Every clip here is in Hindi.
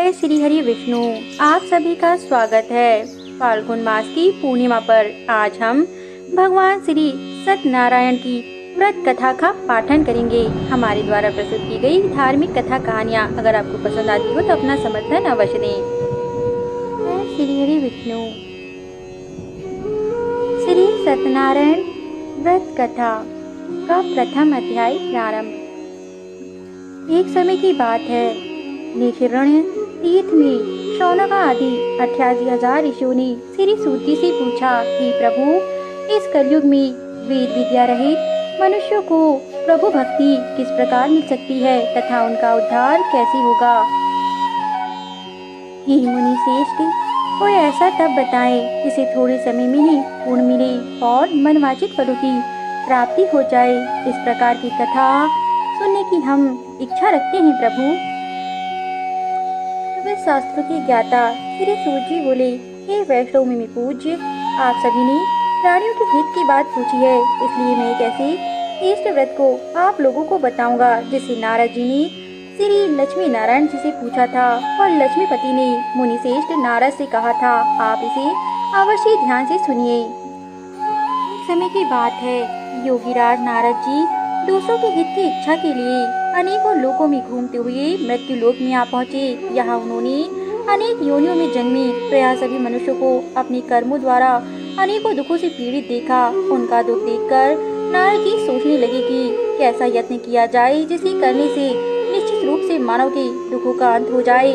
जय श्री हरि विष्णु। आप सभी का स्वागत है। फाल्गुन मास की पूर्णिमा पर आज हम भगवान श्री सत्यनारायण की व्रत कथा का पाठन करेंगे। हमारे द्वारा प्रस्तुत की गई धार्मिक कथा कहानियाँ अगर आपको पसंद आती हो तो अपना समर्थन अवश्य दें। जय श्री हरि विष्णु। श्री सत्यनारायण व्रत कथा का प्रथम अध्याय प्रारंभ। एक समय की बात है, निशिरण्य तीर्थ में शौनक आदि 88,000 ऋषियों ने श्री सूत जी से पूछा कि प्रभु, इस कलयुग में वेद विद्या रहित मनुष्यों को प्रभु भक्ति किस प्रकार मिल सकती है तथा उनका उद्धार कैसे होगा। हे मुनि श्रेष्ठ, कोई ऐसा तप बताए जिसे थोड़े समय में ही पूर्ण मिले और मनवांछित फलों की प्राप्ति हो जाए। इस प्रकार की कथा सुनने की हम इच्छा रखते हैं प्रभु। शास्त्रों के ज्ञाता श्री सूत जी बोले, हे वैष्णव में पूज्य, आप सभी ने प्राणियों के हित की बात पूछी है, इसलिए मैं एक ऐसे इष्ट व्रत को आप लोगों को बताऊंगा जिसे नारद जी ने श्री लक्ष्मी नारायण जी से पूछा था और लक्ष्मीपति ने मुनि श्रेष्ठ नारद से कहा था। आप इसे अवश्य ध्यान से सुनिए। समय की बात है, योगीराज नारद जी दूसरों के हित की इच्छा के लिए अनेकों लोकों में घूमते हुए मृत्यु लोक में आ पहुँचे। यहाँ उन्होंने अनेक योनियों में जन्मे प्राय सभी मनुष्यों को अपने कर्मों द्वारा अनेकों दुखों से पीड़ित देखा। उनका दुख देखकर नारद जी सोचने लगे कि कैसा यत्न किया जाए जिसे करने से निश्चित रूप से मानव के दुखों का अंत हो जाए।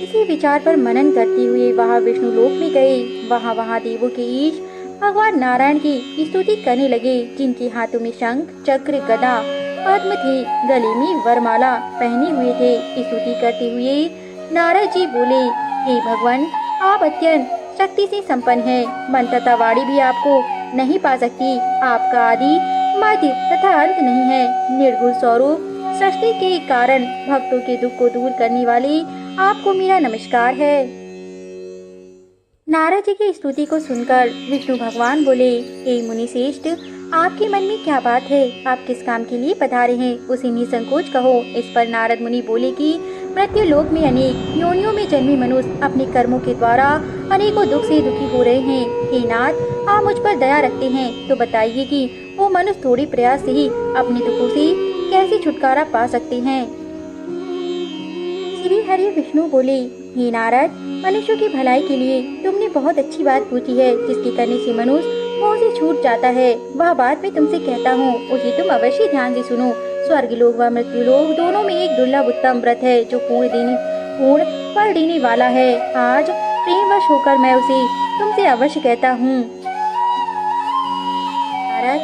इसी विचार पर मनन करते हुए वहाँ विष्णु लोक में गए। वहाँ देवों के ईश भगवान नारायण की स्तुति करने लगे, जिनके हाथों में शंख चक्र गदा पद्म थे, गले में वरमाला पहने हुए थे। स्तुति करते हुए नारद जी बोले, हे भगवान, आप अत्यंत शक्ति से संपन्न हैं, मन तथा वाणी भी आपको नहीं पा सकती। आपका आदि मध्य तथा अंत नहीं है। निर्गुण स्वरूप सृष्टि के कारण भक्तों के दुख को दूर करने वाले आपको मेरा नमस्कार है। नारद जी की स्तुति को सुनकर विष्णु भगवान बोले, हे मुनि श्रेष्ठ, आपके मन में क्या बात है? आप किस काम के लिए पधारे हैं उसे निसंकोच कहो। इस पर नारद मुनि बोले कि मृत्यु लोक में अनेक योनियों में जन्मे मनुष्य अपने कर्मों के द्वारा अनेकों दुख से दुखी हो रहे हैं। हे नाथ, आप मुझ पर दया रखते हैं तो बताइए कि वो मनुष्य थोड़ी प्रयास से ही अपने दुखों से कैसे छुटकारा पा सकते हैं। श्री हरि विष्णु बोले, हे नारद, मनुष्यों की भलाई के लिए तुमने बहुत अच्छी बात पूछी है, जिसके करने से मनुष्य मोह से छूट जाता है। वह बात मैं तुमसे कहता हूँ, उसे तुम अवश्य ध्यान से सुनो। स्वर्ग लोक व मृत्यु लोक दोनों में एक दुर्लभ उत्तम व्रत है जो पूर्ण फल देने वाला है। आज प्रेमवश होकर मैं उसे तुमसे अवश्य कहता हूँ। नारद,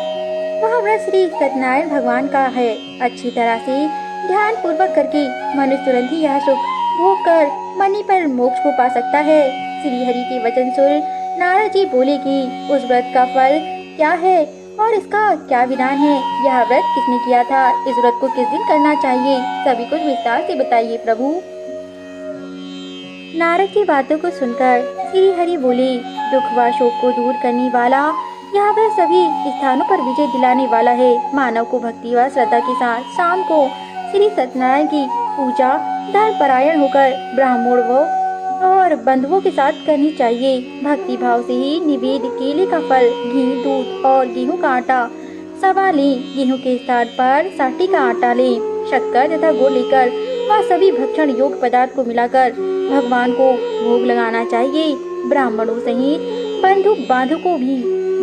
वह व्रत श्री सत्यनारायण भगवान का है। अच्छी तरह से ध्यान पूर्वक करके मनुष्य तुरंत ही यह सुख भोग कर मरने पर मोक्ष को पा सकता है। श्री हरि के वचन सुन नारद जी बोले कि उस व्रत का फल क्या है और इसका क्या विधान है? यह व्रत किसने किया था? इस व्रत को किस दिन करना चाहिए? सभी कुछ विस्तार से बताइए प्रभु। नारद की बातों को सुनकर श्री हरि बोले, दुख व शोक को दूर करने वाला यह व्रत सभी स्थानों पर विजय दिलाने वाला है। मानव को भक्ति व श्रद्धा के साथ शाम को श्री सत्यनारायण की पूजा धर्म परायण होकर ब्राह्मण और बंधुओं के साथ करनी चाहिए। भक्ति भाव से ही निवेद केले का फल, घी, दूध और गेहूं का आटा सवा लें। गेहूं के स्थान पर साठी का आटा लें। शक्कर तथा गुड़ लेकर वह सभी भक्षण योग्य पदार्थ को मिलाकर भगवान को भोग लगाना चाहिए। ब्राह्मणों सहित बंधु बांधव को भी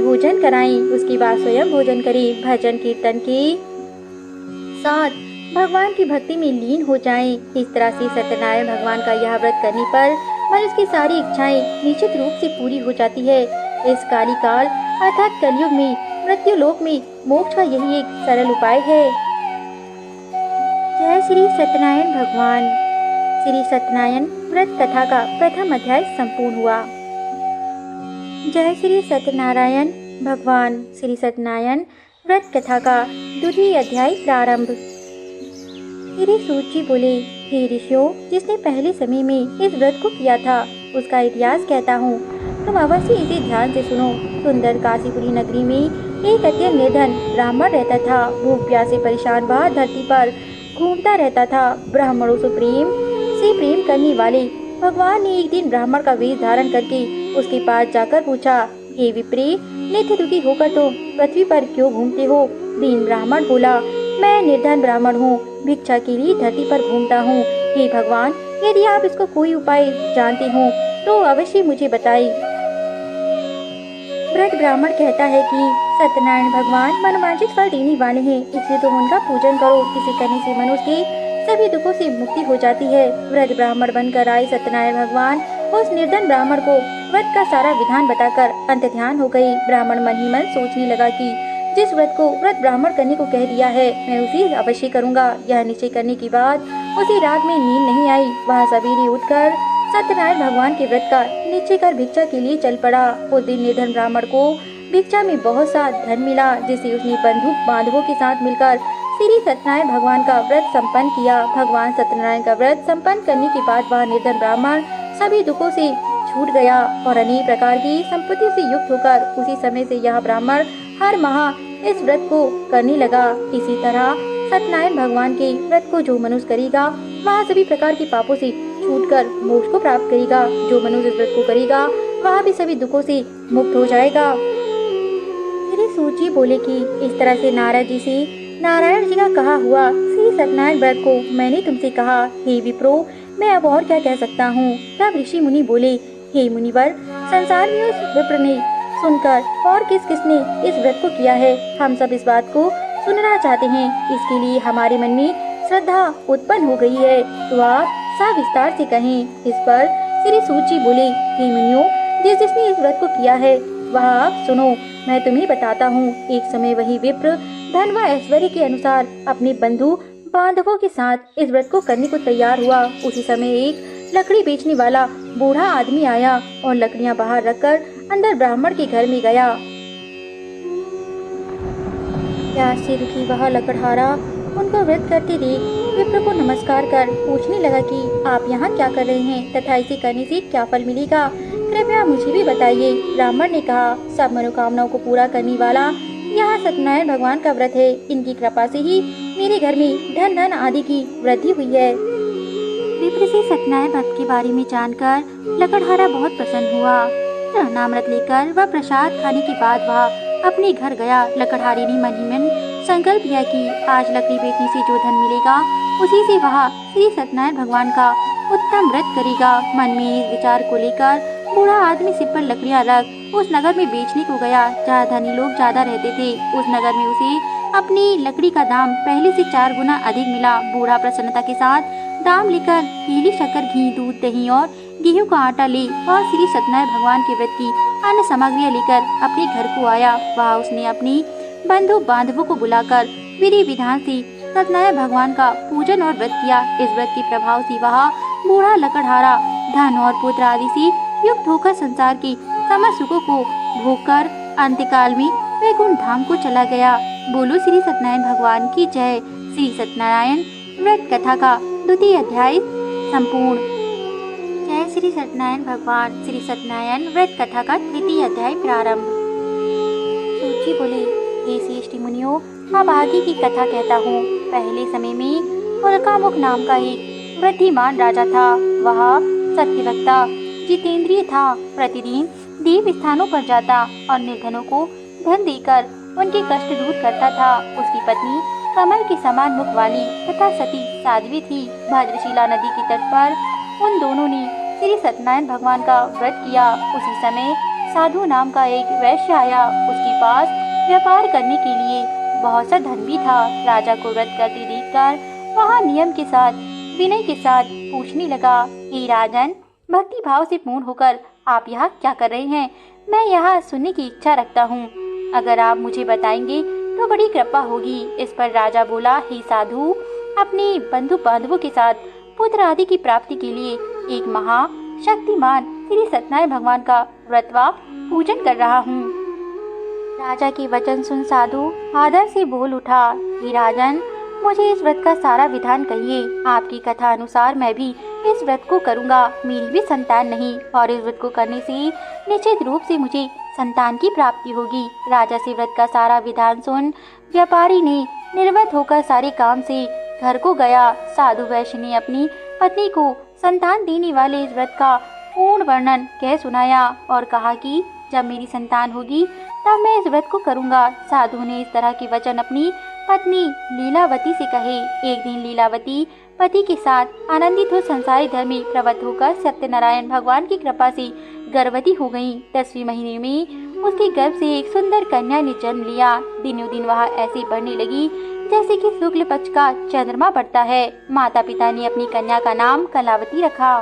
भोजन कराएं। उसके बाद स्वयं भोजन करें। भजन कीर्तन के साथ भगवान की भक्ति में लीन हो जाएं। इस तरह से सत्यनारायण भगवान का यह व्रत करने पर मनुष्य की सारी इच्छाएं निश्चित रूप से पूरी हो जाती है। इस काली काल अर्थात कलयुग में मृत्यु लोक में मोक्ष का यही एक सरल उपाय है। जय श्री सत्यनारायण भगवान। श्री सत्यनारायण व्रत कथा का प्रथम अध्याय संपूर्ण हुआ। जय श्री सत्यनारायण भगवान। श्री सत्यनारायण व्रत कथा का द्वितीय अध्याय प्रारंभ। श्री सूत जी बोले, हे ऋषियों, जिसने पहले समय में इस व्रत को किया था उसका इतिहास कहता हूँ, तुम अवश्य इसे ध्यान से सुनो। सुंदर काशीपुरी नगरी में एक अत्यंत निर्धन ब्राह्मण रहता था। भूख प्यास से परेशान वह धरती पर घूमता रहता था। ब्राह्मणों से प्रेम से से प्रेम करने वाले। भगवान ने एक दिन ब्राह्मण का वेश धारण करके उसके पास जाकर पूछा, हे विप्रे, नित्य दुखी होकर तो पृथ्वी पर क्यों घूमते हो? दीन ब्राह्मण बोला, मैं निर्धन ब्राह्मण हूँ, भिक्षा के लिए धरती पर घूमता हूँ। हे भगवान, यदि आप इसको कोई उपाय जानते हो तो अवश्य मुझे बताइए। वृद्ध ब्राह्मण कहता है कि सत्यनारायण भगवान मनवांछित फल देने वाले हैं, इसलिए तुम उनका पूजन करो। इसे करने से मनुष्य के सभी दुखों से मुक्ति हो जाती है। वृद्ध ब्राह्मण बनकर आए सत्यनारायण भगवान उस निर्धन ब्राह्मण को व्रत का सारा विधान बताकर अंतर्ध्यान हो गई। ब्राह्मण मन ही मन सोचने लगा कि जिस व्रत को व्रत ब्राह्मण करने को कह दिया है, मैं उसी अवश्य करूंगा। यह निश्चय करने के बाद उसी रात में नींद नहीं आई। वह सवेरे उठकर सत्यनारायण भगवान के व्रत का निश्चय कर भिक्षा के लिए चल पड़ा। उस दिन निर्धन ब्राह्मण को भिक्षा में बहुत सा धन मिला, जिसे उसने बंधु बांधवों के साथ मिलकर श्री सत्यनारायण भगवान का व्रत संपन्न किया। भगवान सत्यनारायण का व्रत संपन्न करने के बाद वह निर्धन ब्राह्मण सभी दुखों से छूट गया और अनेक प्रकार की संपत्ति से युक्त होकर उसी समय से यह ब्राह्मण हर माह इस व्रत को करने लगा। इसी तरह सत्यनारायण भगवान के व्रत को जो मनुष्य करेगा वह सभी प्रकार के पापों से छूटकर मोक्ष को प्राप्त करेगा। जो मनुष्य इस व्रत को करेगा वह भी सभी दुखों से मुक्त हो जाएगा। श्री सूत जी बोले कि इस तरह से नारद जी से नारायण जी का कहा हुआ श्री सत्यनारायण व्रत को मैंने तुमसे कहा। हे विप्रो, मैं अब और क्या कह सकता हूँ? तब ऋषि मुनि बोले, हे मुनिवर, संसार में उस विप्र ने सुनकर और किस किसने इस व्रत को किया है, हम सब इस बात को सुनना चाहते हैं। इसके लिए हमारे मन में श्रद्धा उत्पन्न हो गई है, तो आप सविस्तार से कहें। इस पर श्री सूत जी बोले, हे मुनियों, जिसने इस व्रत को किया है वह आप सुनो, मैं तुम्हें बताता हूँ। एक समय वही विप्र धन व ऐश्वर्य के अनुसार अपने बंधु बांधवों के साथ इस व्रत को करने को तैयार हुआ। उसी समय एक लकड़ी बेचने वाला बूढ़ा आदमी आया और लकड़ियां बाहर रखकर अंदर ब्राह्मण के घर में गया। प्यास से दुखी वह लकड़हारा उनको व्रत करते देख विप्र को नमस्कार कर पूछने लगा कि आप यहाँ क्या कर रहे हैं तथा इसे करने से क्या फल मिलेगा, कृपया मुझे भी बताइए। ब्राह्मण ने कहा, सब मनोकामनाओं को पूरा करने वाला यह सत्यनारायण भगवान का व्रत है। इनकी कृपा से ही मेरे घर में धन आदि की वृद्धि हुई है। विप्र से सत्यनारायण व्रत के बारे में जानकर लकड़हारा बहुत प्रसन्न हुआ। नामृत लेकर वह प्रसाद खाने के बाद वह अपने घर गया। लकड़हारी ने मन ही मन संकल्प किया कि आज लकड़ी बेचने से जो धन मिलेगा उसी से वह श्री सत्यनारायण भगवान का उत्तम व्रत करेगा। मन में इस विचार को लेकर बूढ़ा आदमी सिर पर लकड़ियां रख उस नगर में बेचने को गया जहाँ धनी लोग ज्यादा रहते थे। उस नगर में उसे अपनी लकड़ी का दाम पहले से 4 गुना अधिक मिला। बूढ़ा प्रसन्नता के साथ दाम लेकर पीली शक्कर, घी, दूध, दही और गेहूं का आटा ले और श्री सत्यनारायण भगवान के व्रत की अन्य सामग्रियां लेकर अपने घर को आया। वहाँ उसने अपनी बंधु बांधवों को बुलाकर विधि विधान से सत्यनारायण भगवान का पूजन और व्रत किया। इस व्रत के प्रभाव से वह बूढ़ा लकड़हारा धन और पुत्र आदि से युक्त होकर संसार के समस्त सुखों को भोगकर अंत्यकाल में वैकुंठ धाम को चला गया। बोलो श्री सत्यनारायण भगवान की जय। श्री सत्यनारायण व्रत कथा का 2वां अध्याय संपूर्ण। जय श्री सत्यनारायण भगवान। श्री सत्यनारायण व्रत कथा का 3वां अध्याय प्रारंभ। सूची बोले, हे श्रेष्ठ मुनियों, अब आगे की कथा कहता हूँ। पहले समय में उल्कामुख नाम का एक वृद्धिमान राजा था। वह सत्यवक्ता जितेंद्रिय था। प्रतिदिन देव स्थानों पर जाता और निर्धनों को धन देकर उनके कष्ट दूर करता था। उसकी पत्नी कमल के समान मुख वाली तथा सती साध्वी थी। भद्रशिला नदी के तट पर उन दोनों ने श्री सत्यनारायण भगवान का व्रत किया। उसी समय साधु नाम का एक वैश्य आया। उसके पास व्यापार करने के लिए बहुत सा धन भी था। राजा को व्रत करते देखकर वह नियम के साथ विनय के साथ पूछने लगा, हे राजन, भक्ति भाव से पूर्ण होकर आप यहाँ क्या कर रहे हैं? मैं यहाँ सुनने की इच्छा रखता हूँ। अगर आप मुझे बताएंगे तो बड़ी कृपा होगी। इस पर राजा बोला, हे साधु, अपने बंधु बांधवों के साथ पुत्र आदि की प्राप्ति के लिए एक महाशक्तिमान श्री सत्यनारायण भगवान का व्रत व पूजन कर रहा हूँ। राजा के वचन सुन साधु आदर से बोल उठा, हे राजन, मुझे इस व्रत का सारा विधान कहिए। आपकी कथा अनुसार मैं भी इस व्रत को करूँगा। मेरी भी संतान नहीं और इस व्रत को करने से निश्चित रूप से मुझे संतान की प्राप्ति होगी। राजा से व्रत का सारा विधान सुन व्यापारी ने निर्वत होकर सारे काम से घर को गया। साधु वैश्य ने अपनी पत्नी को संतान देने वाले इस व्रत का पूर्ण वर्णन कह सुनाया और कहा कि जब मेरी संतान होगी तब मैं इस व्रत को करूंगा। साधु ने इस तरह के वचन अपनी पत्नी लीलावती से कहे। एक दिन लीलावती पति के साथ आनंदित हो संसारी धर्म में प्रवृत्त होकर सत्यनारायण भगवान की कृपा से गर्भवती हो गयी। 10वें महीने में उसके गर्भ से एक सुंदर कन्या ने जन्म लिया। दिनों दिन वह ऐसी बढ़ने लगी जैसे कि शुक्ल पक्ष का चंद्रमा बढ़ता है। माता पिता ने अपनी कन्या का नाम कलावती रखा।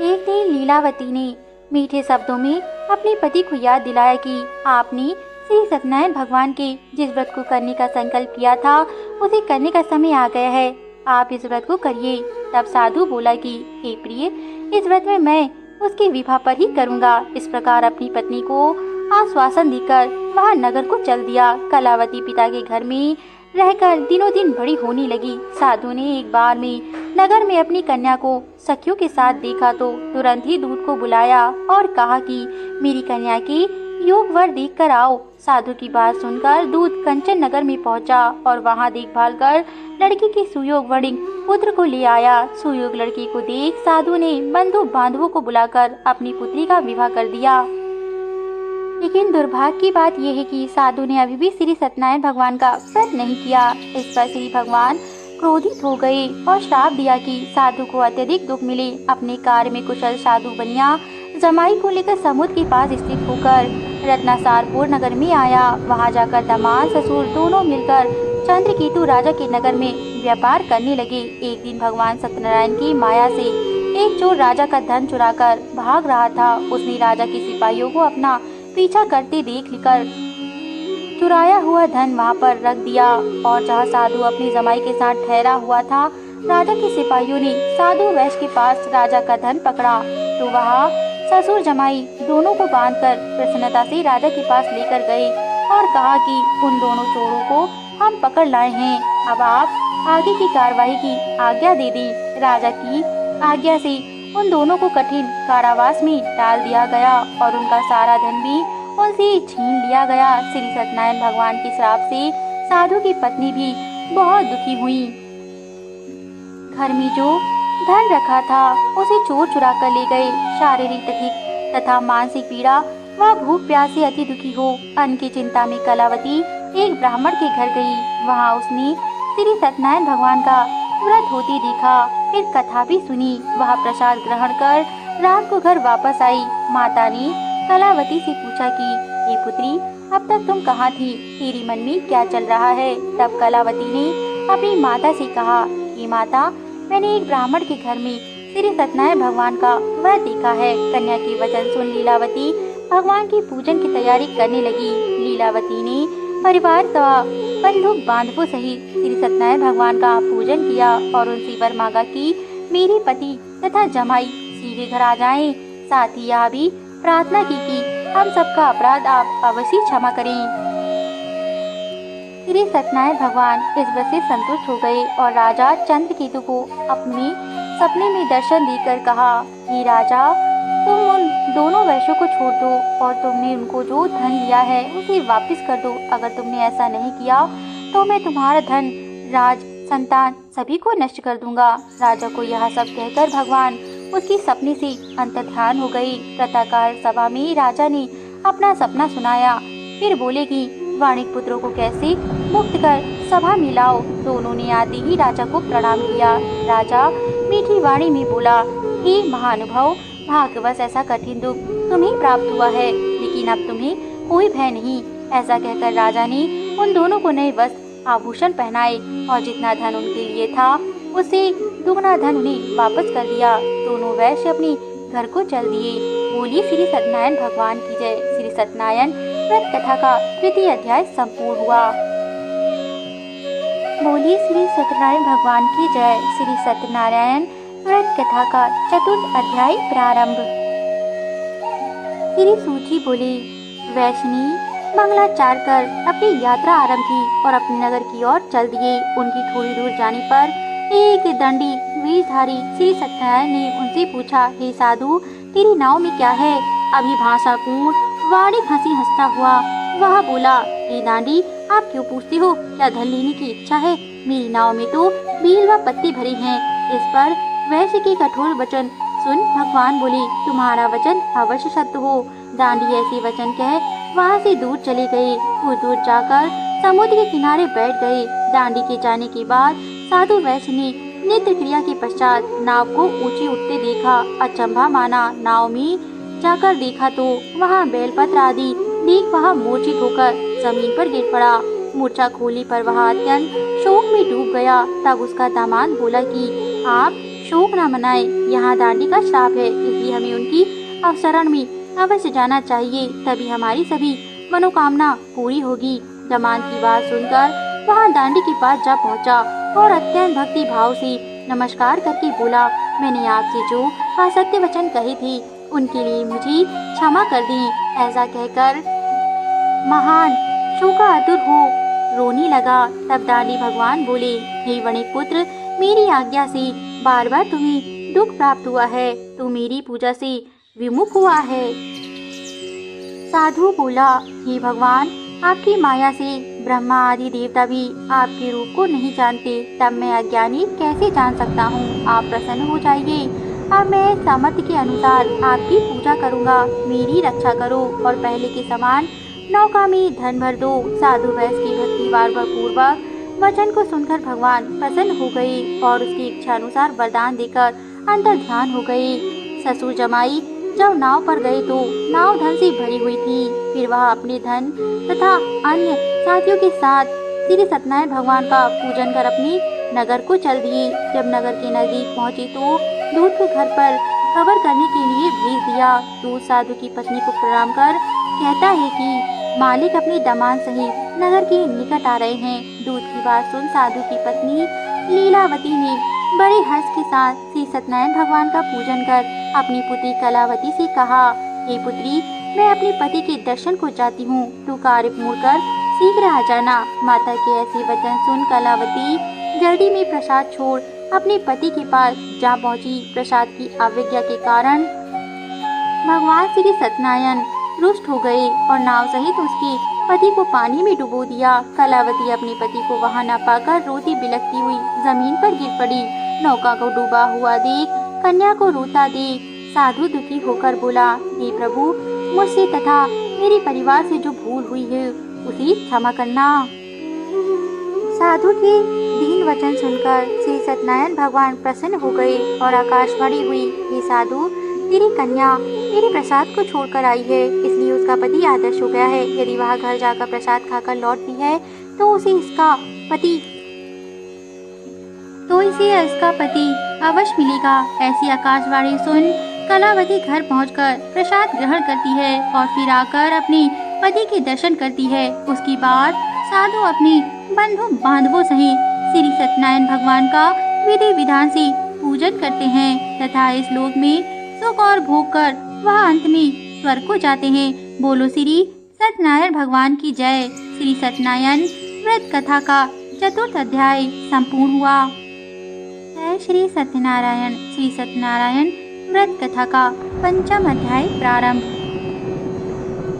एक दिन लीलावती ने मीठे शब्दों में अपने पति को याद दिलाया कि आपने श्री सत्यनारायण भगवान के जिस व्रत को करने का संकल्प किया था उसे करने का समय आ गया है, आप इस व्रत को करिए। तब साधु बोला कि हे प्रिय, इस व्रत में मैं उसके विवाह पर ही करूँगा। इस प्रकार अपनी पत्नी को आश्वासन देकर वह नगर को चल दिया। कलावती पिता के घर में रहकर दिनों दिन बड़ी होने लगी। साधु ने एक बार में नगर में अपनी कन्या को सखियों के साथ देखा तो तुरंत ही दूत को बुलाया और कहा कि मेरी कन्या की योग वर देख कर आओ। साधु की बात सुनकर दूत कंचन नगर में पहुंचा और वहां देखभाल कर लड़की के सुयोग वणिक पुत्र को ले आया। सुयोग लड़की को देख साधु ने बंधु बांधवों को बुलाकर अपनी पुत्री का विवाह कर दिया। लेकिन दुर्भाग्य की बात यह है कि साधु ने अभी भी श्री सत्यनारायण भगवान का व्रत नहीं किया। इस पर श्री भगवान क्रोधित हो गए और श्राप दिया कि साधु को अत्यधिक दुख मिले। अपने कार्य में कुशल साधु बनिया जमाई को लेकर समुद्र के पास स्थित होकर रत्नासारपुर नगर में आया। वहां जाकर दामाद ससुर दोनों मिलकर चंद्रकेतु राजा के नगर में व्यापार करने लगे। एक दिन भगवान सत्यनारायण की माया से एक चोर राजा का धन चुराकर भाग रहा था। उसने राजा के सिपाहियों को अपना पीछा करते देख कर चुराया हुआ धन वहां पर रख दिया और जहां साधु अपनी जमाई के साथ ठहरा हुआ था, राजा के सिपाहियों ने साधु वैश्य के पास राजा का धन पकड़ा तो वहां ससुर जमाई दोनों को बांधकर प्रसन्नता से राजा के पास लेकर गए और कहा कि उन दोनों चोरों को हम पकड़ लाए हैं, अब आप आगे की कार्रवाई की आज्ञा दे दी। राजा की आज्ञा से उन दोनों को कठिन कारावास में डाल दिया गया और उनका सारा धन भी उनसे छीन लिया गया। श्री सत्यनारायण भगवान के श्राप से साधु की पत्नी भी बहुत दुखी हुई। घर में जो धन रखा था उसे चोर चुरा कर ले गए। शारीरिक तथा मानसिक पीड़ा व भूख प्यास से अति दुखी हो अन्न की चिंता में कलावती एक ब्राह्मण के घर गई। वहां उसने श्री सत्यनारायण भगवान का व्रत होते देखा, फिर कथा भी सुनी। वह प्रसाद ग्रहण कर रात को घर वापस आई। माता ने कलावती से पूछा कि ये पुत्री, अब तक तुम कहाँ थी, तेरे मन में क्या चल रहा है। तब कलावती ने अपनी माता से कहा कि माता, मैंने एक ब्राह्मण के घर में श्री सत्यनारायण भगवान का व्रत देखा है। कन्या के वचन सुन लीलावती भगवान की पूजन की तैयारी करने लगी। लीलावती ने परिवार तथा बंधु बांधवों सहित श्री सत्यनारायण भगवान का पूजन किया और उनसे वर मांगा कि मेरे पति तथा जमाई सीधे घर आ जाएं। साथ ही यह भी प्रार्थना की कि हम सबका अपराध आप अवश्य क्षमा करें। श्री सत्यनारायण भगवान इस व्रत से संतुष्ट हो गए और राजा चंद्रकेतु को अपने सपने में दर्शन देकर कहा कि राजा, तुम उन दोनों वैश्यों को छोड़ दो और तुमने उनको जो धन लिया है उसे वापस कर दो। अगर तुमने ऐसा नहीं किया तो मैं तुम्हारा धन, राज, संतान सभी को नष्ट कर दूंगा। राजा को यह सब कहकर भगवान उसके सपने से अंतर्ध्यान हो गए। प्रातःकाल सभा में राजा ने अपना सपना सुनाया, फिर बोले कि वाणिक पुत्रों को कैसे मुक्त कर सभा में लाओ। दोनों ने आते ही राजा को प्रणाम किया। राजा मीठी वाणी में बोला, हे महानुभाव, भाग्यवश ऐसा कठिन दुख तुम्हें प्राप्त हुआ है, लेकिन अब तुम्हें कोई भय नहीं। ऐसा कहकर राजा ने उन दोनों को नए वस्त्र आभूषण पहनाए और जितना धन उनके लिए था उससे दुगना धन उन्हें वापस कर दिया। दोनों वैश्य अपने घर को चल दिए। बोलिए श्री सत्यनारायण भगवान की जय। श्री सत्यनारायण व्रत कथा का 3य अध्याय संपूर्ण हुआ। बोलिए श्री सत्यनारायण भगवान की जय। श्री सत्यनारायण व्रत कथा का 4th अध्याय प्रारंभ। श्री सूची बोले, वैष्णी मंगलाचार कर अपनी यात्रा आरंभ की और अपने नगर की ओर चल दिए। उनकी थोड़ी दूर जाने पर एक दंडी वीरधारी श्री सत्यनारायण ने उनसे पूछा, हे साधु, तेरी नाव में क्या है। अभी भाषापूर्ण वाणिक हंसी हंसता हुआ वह बोला, हे दांडी, आप क्यों पूछते हो, क्या धन लेने की इच्छा है। मेरी नाव में तो बील व पत्ते भरे हैं। इस पर वैश्य के कठोर वचन सुन भगवान बोले, तुम्हारा वचन अवश्य सत्य हो। दांडी ऐसे वचन कह वहाँ से दूर चले गए। कुछ दूर जाकर समुद्र के किनारे बैठ गए। दांडी के जाने के बाद साधु वैश्य ने नित्य क्रिया के पश्चात नाव को ऊंचे उठते देखा। अचंभा माना। नाव में जाकर देखा तो वहाँ बेलपत्र आदि देख वहाँ मूर्छित होकर जमीन पर गिर पड़ा। मूर्छा खोली पर वह अत्यंत शोक में डूब गया। तब उसका दामाद बोला कि आप शोक न मनाएं, यहाँ दांडी का श्राप है, इसलिए हमें उनकी अवसरण में अवश्य जाना चाहिए, तभी हमारी सभी मनोकामना पूरी होगी। दामाद की बात सुनकर वह दांडी के पास जा पहुँचा और अत्यंत भक्ति भाव से नमस्कार करके बोला, मैंने आपसे जो असत्य वचन कहे थे उनके लिए मुझे क्षमा कर दी। ऐसा कहकर महान शोकातुर हो रोने लगा। तब दांडी भगवान बोले, हे वणिक पुत्र, मेरी आज्ञा से बार बार तुम्हें दुख प्राप्त हुआ है, तू मेरी पूजा से विमुख हुआ है। साधु बोला, हे भगवान, आपकी माया से ब्रह्मा आदि देवता भी आपके रूप को नहीं जानते, तब मैं अज्ञानी कैसे जान सकता हूँ। आप प्रसन्न हो जाइए। अब मैं सामर्थ्य के अनुसार आपकी पूजा करूँगा। मेरी रक्षा करो और पहले के समान नौका में धन भर दो। साधु वैश्य की भक्ति पूर्वक वचन को सुनकर भगवान प्रसन्न हो गए और उसकी इच्छा अनुसार वरदान देकर अंतर ध्यान हो गए। ससुर जमाई जब नाव पर गए तो नाव धन से भरी हुई थी। फिर वह अपने धन तथा अन्य साथियों के साथ श्री सत्यनारायण भगवान का पूजन कर अपने नगर को चल दिए। जब नगर के नजदीक पहुँचे तो दूत को घर पर खबर करने के लिए भेज दिया। दूत साधु की पत्नी को प्रणाम कर कहता है कि मालिक अपने दामाद सहित नगर के निकट आ रहे हैं। दूत की बात सुन साधु की पत्नी लीलावती ने बड़े हर्ष के साथ श्री सत्यनारायण भगवान का पूजन कर अपनी पुत्री कलावती से कहा, हे पुत्री, मैं अपने पति के दर्शन को जाती हूँ, तू कार्य पूर्ण कर शीघ्र आ जाना। माता के ऐसे वचन सुन कलावती जल्दी में प्रसाद छोड़ अपने पति के पास जा पहुँची। प्रसाद की अवज्ञा के कारण भगवान श्री सत्यनारायण रुष्ट हो गए और नाव सहित उसके पति को पानी में डुबो दिया। कलावती अपने पति को वहां न पाकर रोती बिलखती हुई जमीन पर गिर पड़ी। नौका को डूबा हुआ देख कन्या को रोता देख साधु दुखी होकर बोला, हे प्रभु, मुझसे तथा मेरे परिवार से जो भूल हुई है उसे क्षमा करना। साधु के दीन वचन सुनकर श्री सत्यनारायण भगवान प्रसन्न हो गए और आकाशवाणी हुई, हे साधु, तेरी कन्या मेरे प्रसाद को छोड़कर आई है, इसलिए उसका पति आदर्श हो गया है। यदि वह घर जाकर प्रसाद खाकर लौटती है तो इसे इसका पति अवश्य मिलेगा। ऐसी आकाशवाणी सुन कलावती घर पहुंचकर प्रसाद ग्रहण करती है और फिर आकर अपने पति के दर्शन करती है। उसके बाद साधु अपने बंधु बांधवों सहित श्री सत्यनारायण भगवान का विधि विधान से पूजन करते हैं तथा इस लोक में सुख और भोग कर वह अंत में स्वर्ग को जाते हैं। बोलो श्री सत्यनारायण भगवान की जय। श्री सत्यनारायण व्रत कथा का चतुर्थ अध्याय संपूर्ण हुआ। जय श्री सत्यनारायण। श्री सत्यनारायण व्रत कथा का पंचम अध्याय प्रारंभ।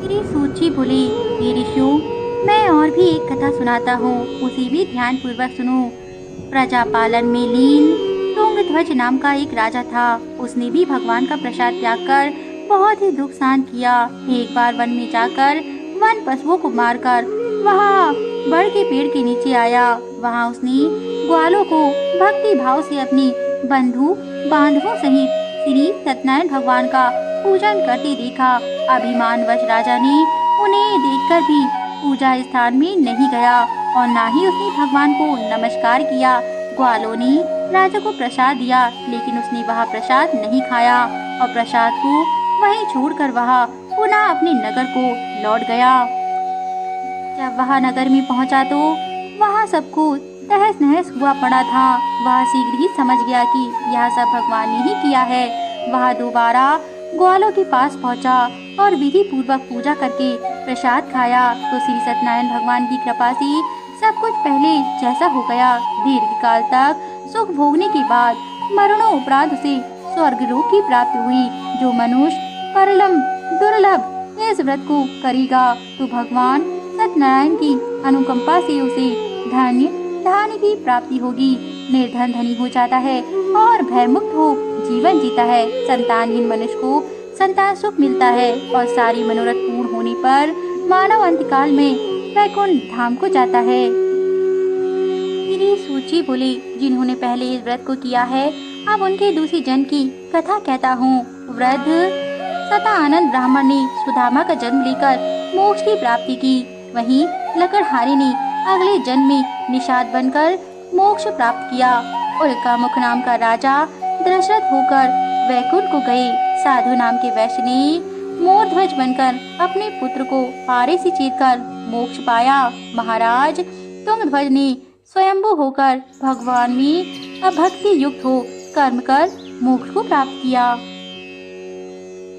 श्री सूची बोले, हे ऋषियों, मैं और भी एक कथा सुनाता हूँ, उसे भी ध्यान पूर्वक सुनो। प्रजा पालन में लीन तुंगध्वज नाम का एक राजा था। उसने भी भगवान का प्रसाद त्याग कर बहुत ही दुख सहन किया। एक बार वन में जाकर वन पशुओं को मारकर वहाँ बड़ के पेड़ के नीचे आया। वहाँ उसने ग्वालों को भक्ति भाव से अपनी बंधु बांधवों सहित श्री सत्यनारायण भगवान का पूजन करते देखा। अभिमानवश राजा ने उन्हें देखकर भी पूजा स्थान में नहीं गया और न ही उसने भगवान को नमस्कार किया। ग्वालों ने राजा को प्रसाद दिया, लेकिन उसने वह प्रसाद नहीं खाया और प्रसाद को वहीं छोड़कर वह पुनः अपने नगर को लौट गया। जब वह नगर में पहुंचा तो वहाँ सबको तहस नहस हुआ पड़ा था। वह शीघ्र ही समझ गया कि यह सब भगवान ने ही किया है। वह दोबारा ग्वालों के पास पहुंचा और विधि पूर्वक पूजा करके प्रसाद खाया तो श्री सत्यनारायण भगवान की कृपा से सब कुछ पहले जैसा हो गया। दीर्घ काल तक सुख भोगने के बाद मरणों उपरांत उसे स्वर्ग लोक की प्राप्ति हुई। जो मनुष्य परलम दुर्लभ इस व्रत को करेगा तो भगवान सत्यनारायण की अनुकंपा से उसे धन्य की प्राप्ति होगी। निर्धन धनी हो जाता है और भयमुक्त हो जीवन जीता है। संतानहीन मनुष्य को संतान सुख मिलता है और सारी मनोरथ पूर्ण होने पर मानव अंतकाल में वैकुंठ धाम को जाता है। श्री सूची बोली, जिन्होंने पहले इस व्रत को किया है, अब उनके दूसरी जन्म की कथा कहता हूँ। वृद्ध सतानंद ब्राह्मण ने सुदामा का जन्म लेकर मोक्ष की प्राप्ति की। वहीं लकड़हारे ने अगले जन्म में निषाद बनकर मोक्ष प्राप्त किया। उल्कामुख नाम का राजा दशरथ होकर वैकुंठ को गए। साधु नाम के वैश्य ने मोरध्वज बनकर अपने पुत्र को पारे से चीरकर मोक्ष पाया। महाराज तुंगध्वज ने स्वयंभू होकर भगवान में अभक्ति युक्त हो कर्म कर मोक्ष को प्राप्त किया।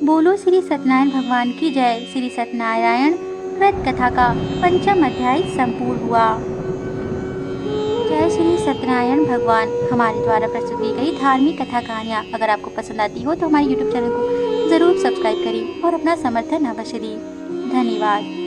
बोलो श्री सत्यनारायण भगवान की जय। श्री सत्यनारायण व्रत कथा का 5वां अध्याय संपूर्ण हुआ। जय श्री सत्यनारायण भगवान। हमारे द्वारा प्रस्तुत की गई धार्मिक कथा कहानियाँ अगर आपको पसंद आती हो तो हमारे YouTube चैनल को जरूर सब्सक्राइब करें और अपना समर्थन अवश्य दें। धन्यवाद।